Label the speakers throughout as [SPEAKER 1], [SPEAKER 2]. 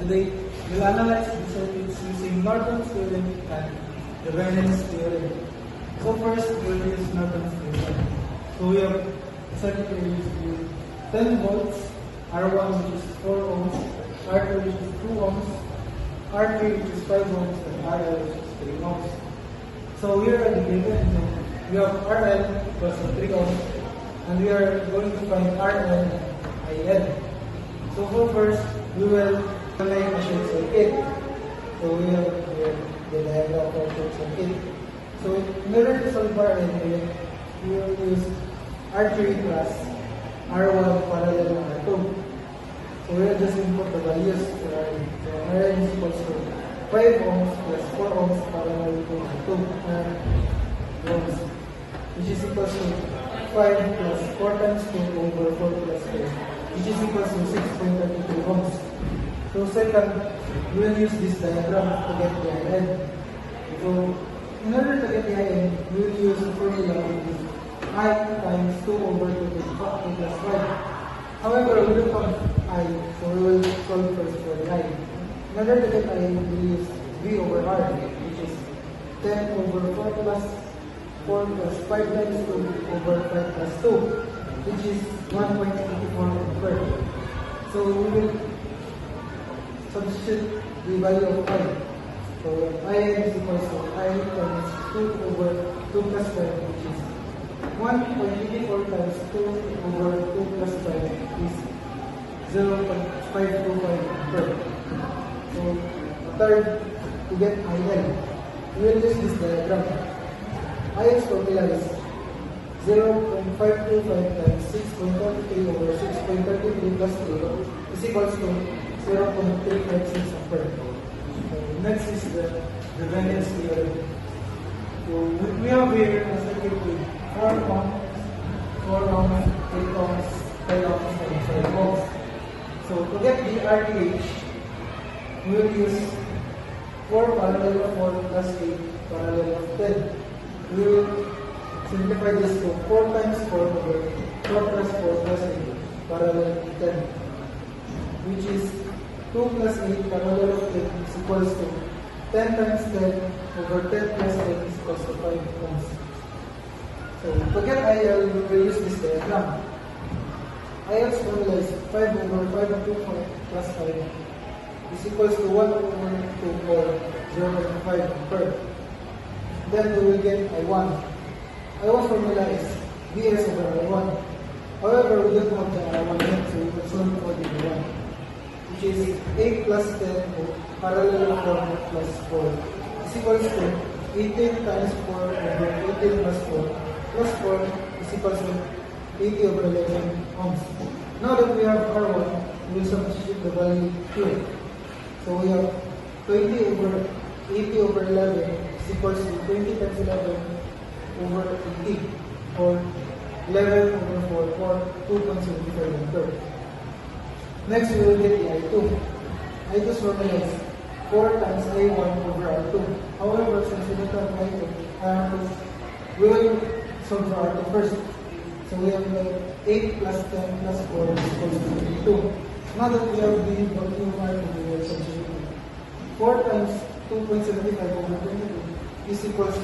[SPEAKER 1] today we'll analyze the circuits using Norton's theorem and the Thevenin's theorem. So first, we'll use Norton's theorem. So we have a circuit here using 10 volts, R1 which is 4 ohms, R2 which is 2 ohms, R3 which is 5 ohms, and RL which is 3 ohms. So here are the given. We have RL plus 3 ohms, and we are going to find RL and IL. So for first, we will make a short circuit. So we have here the diagram for short circuit. So in order to solve RL, we will use R3 plus R1 parallel to R2. So we will just input the values for RL. So RL is equals to 5 ohms plus 4 ohms parallel to R2 ohms, which is equals to 5 plus 4 times 2 over 4 plus 4, which is equals to 6.32 ohms. So second, we will use this diagram to get the IN. So in order to get the IN, we will use the formula of I times 2 over 2 plus 5. However, we don't have I, so we will solve first for the I. In order to get I, we will use V over R, which is 10 over 4 plus 4 plus 5 times 2 over 5 plus 2, which is 1.84 ampere. So we will substitute the value of I. So I is equals to I times 2 over 2 plus 5, which is 1.84 times 2 over 2 plus 5 is 0.525 ampere. So third, to get IL, we will use this diagram. IL's formula is 0.525 times 6.33 over 6.33 plus 0 is equals to 0.356 ampere. Next is the Thevenin's theorem. So we have here a circuit with 4 ohms, 8 ohms, 5 ohms, and 5 ohms. So to get the RTH, we will use 4 parallel of 4 plus 8 parallel of 10. We will simplify this to 4 times 4 over 4 plus 4 plus 8 parallel to 10, which is 2 plus 8 parallel of 10 is equals to 10 times 10 over 10 plus 10 is equals to 5 ohms. So to get IL, we will use this diagram. IL's formula is 5 over 5 into 4 plus 5 is equals to 1 over 2 or 0.5 ampere. Then we will get I1. I1 formula is Vs over I1. However, we don't want the I1 yet, so we will solve for the I1, which is 8 plus 10 parallel of 4 plus 4 is equals to 18 times 4 over 18 plus 4 plus 4 is equals to 80 over 11 ohms. Now that we have R1, we will substitute the value here. So we have 20 over 80 over 11 is equals to 20 times 11 over 80, or 11 over 4 for 2.75 ampere. Next, we will get the I2. I2's formula is 4 times I1 over R2. However, since we don't have I2, we will solve for R2 first. So we have 8 plus 10 plus 4 is equals to 22. Now that we have the value of R2, we will substitute 4 times 2.75 over 22 is equals to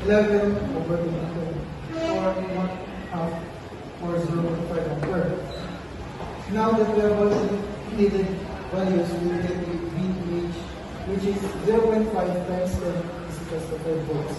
[SPEAKER 1] 11 over 22, or 1/2 or 0.5 ampere. Now that we have all the needed values, we will get the VTH, which is 0.5 times 10 is equals to 5 volts.